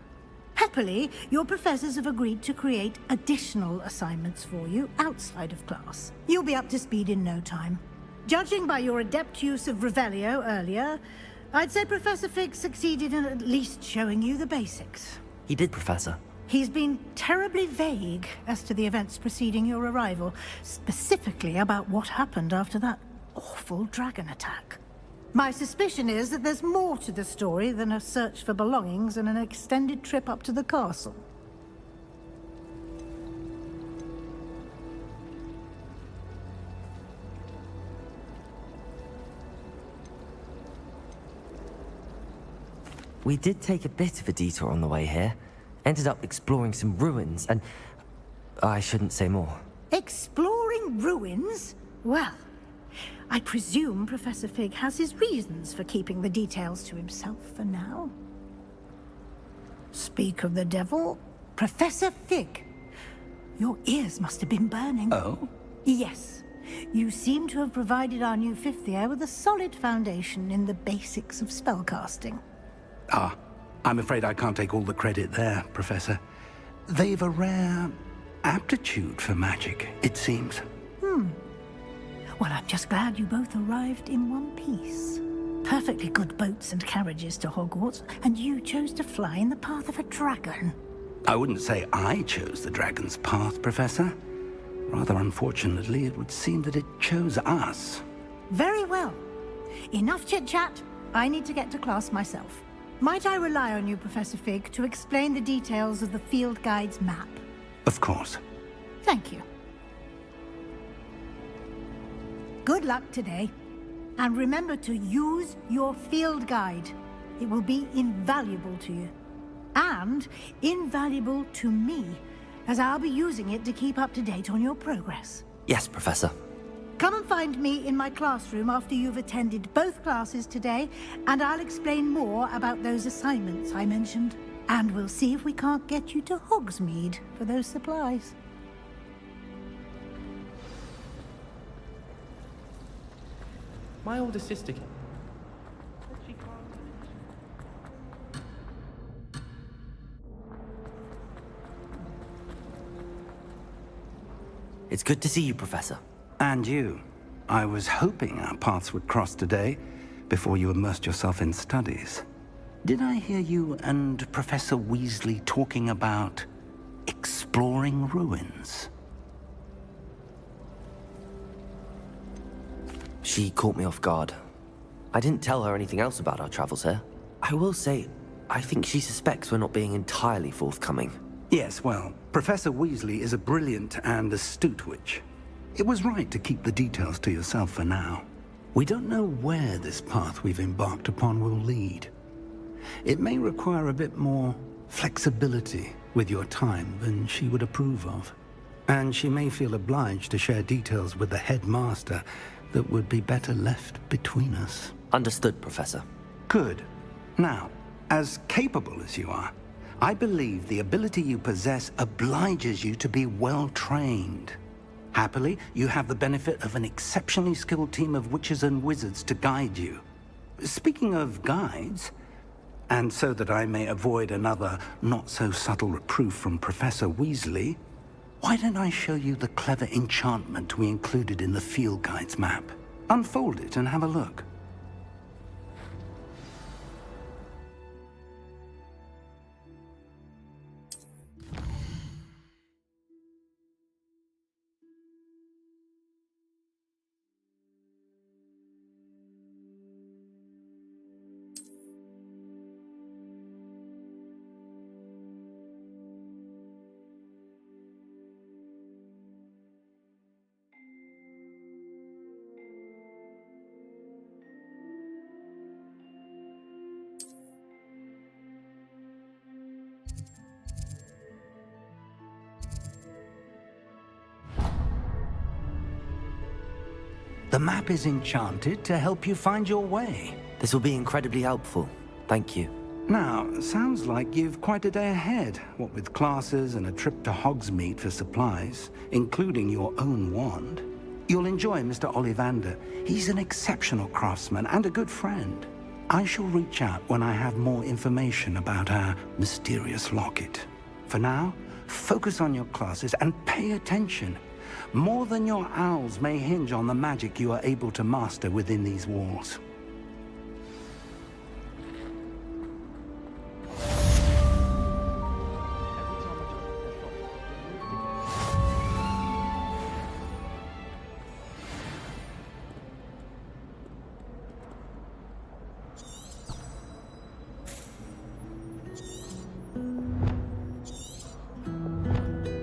Happily, your professors have agreed to create additional assignments for you outside of class. You'll be up to speed in no time. Judging by your adept use of Revelio earlier, I'd say Professor Fig succeeded in at least showing you the basics. He did, Professor. He's been terribly vague as to the events preceding your arrival, specifically about what happened after that awful dragon attack. My suspicion is that there's more to the story than a search for belongings and an extended trip up to the castle. We did take a bit of a detour on the way here. Ended up exploring some ruins and... I shouldn't say more. Exploring ruins? Well, I presume Professor Fig has his reasons for keeping the details to himself for now. Speak of the devil, Professor Fig. Your ears must have been burning. Oh? Yes. You seem to have provided our new fifth year with a solid foundation in the basics of spellcasting. Ah, I'm afraid I can't take all the credit there, Professor. They've a rare aptitude for magic, it seems. Well, I'm just glad you both arrived in one piece. Perfectly good boats and carriages to Hogwarts, and you chose to fly in the path of a dragon. I wouldn't say I chose the dragon's path, Professor. Rather unfortunately, it would seem that it chose us. Very well. Enough chit-chat. I need to get to class myself. Might I rely on you, Professor Fig, to explain the details of the field guide's map? Of course. Thank you. Good luck today. And remember to use your field guide. It will be invaluable to you. And invaluable to me, as I'll be using it to keep up to date on your progress. Yes, Professor. Come and find me in my classroom after you've attended both classes today, and I'll explain more about those assignments I mentioned. And we'll see if we can't get you to Hogsmeade for those supplies. My older sister came. It's good to see you, Professor. And you. I was hoping our paths would cross today, before you immersed yourself in studies. Did I hear you and Professor Weasley talking about exploring ruins? She caught me off guard. I didn't tell her anything else about our travels here. I will say, I think she suspects we're not being entirely forthcoming. Yes, well, Professor Weasley is a brilliant and astute witch. It was right to keep the details to yourself for now. We don't know where this path we've embarked upon will lead. It may require a bit more flexibility with your time than she would approve of. And she may feel obliged to share details with the headmaster that would be better left between us. Understood, Professor. Good. Now, as capable as you are, I believe the ability you possess obliges you to be well trained. Happily, you have the benefit of an exceptionally skilled team of witches and wizards to guide you. Speaking of guides, and so that I may avoid another not-so-subtle reproof from Professor Weasley, why don't I show you the clever enchantment we included in the field guide's map? Unfold it and have a look. The map is enchanted to help you find your way. This will be incredibly helpful. Thank you. Now, sounds like you've quite a day ahead, what with classes and a trip to Hogsmeade for supplies, including your own wand. You'll enjoy Mr. Ollivander. He's an exceptional craftsman and a good friend. I shall reach out when I have more information about our mysterious locket. For now, focus on your classes and pay attention. More than your owls may hinge on the magic you are able to master within these walls.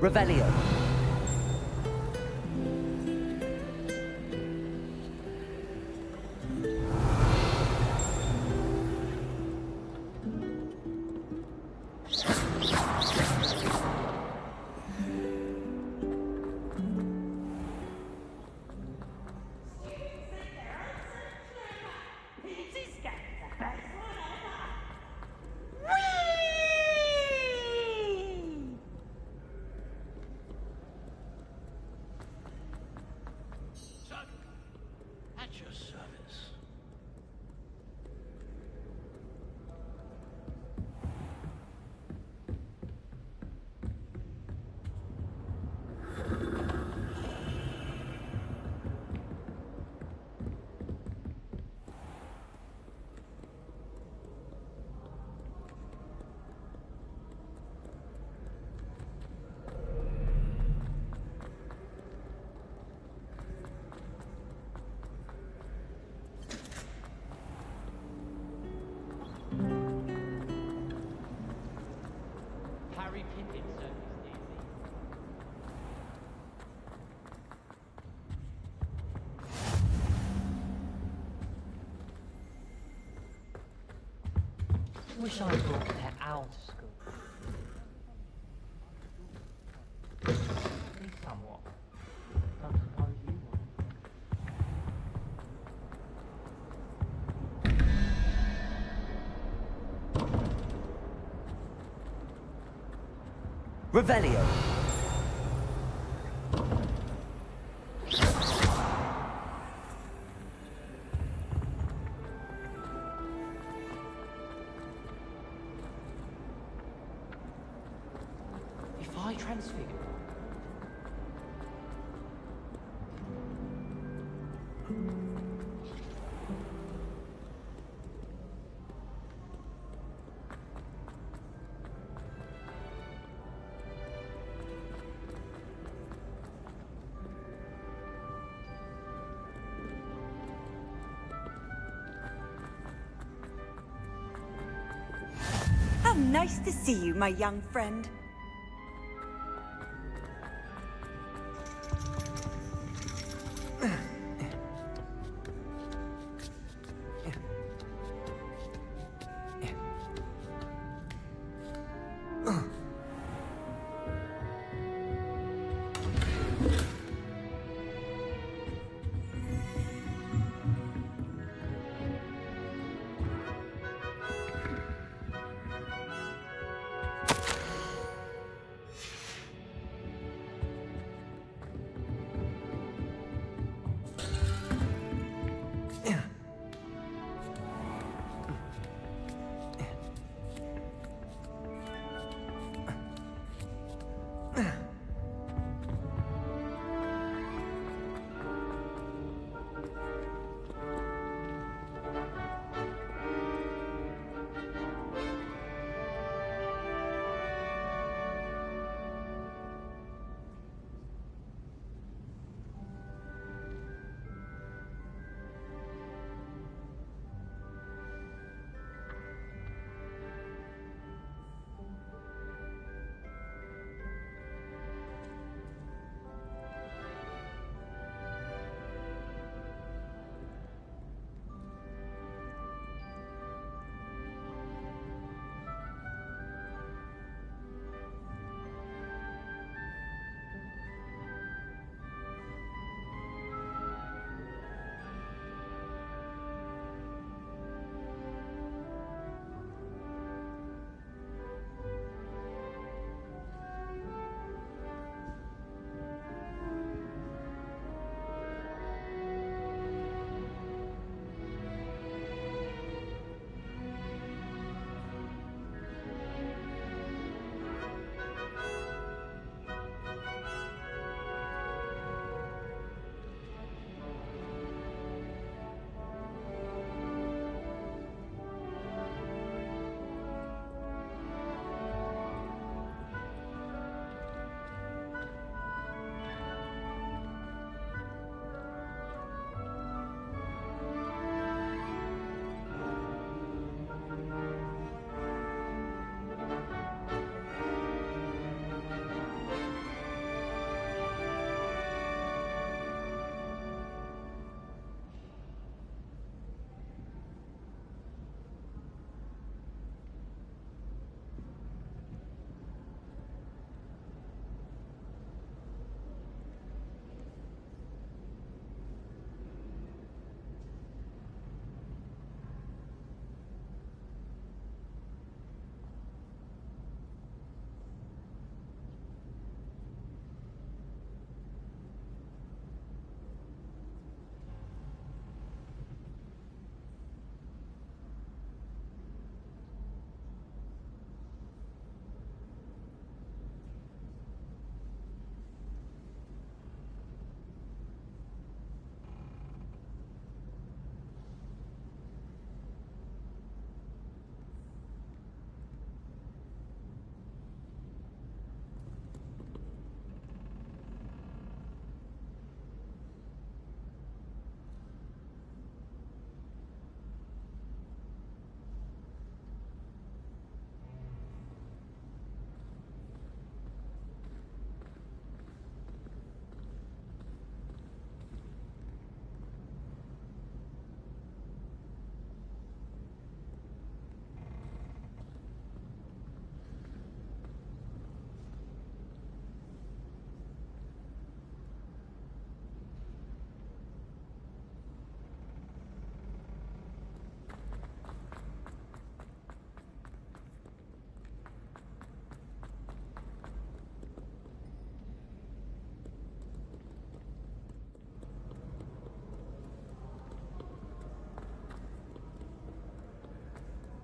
Revelio. At your service. Harry Pippin service easy. Wish I brought that owl to school. At least somewhat. Don't suppose you would. Revelio. If I transfigure, How nice to see you, my young friend.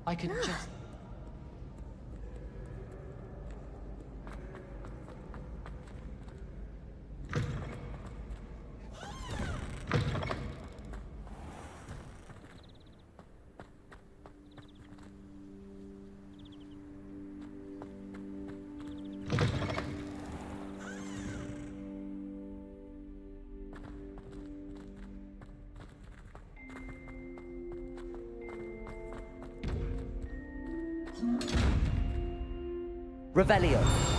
I can just... Revelio.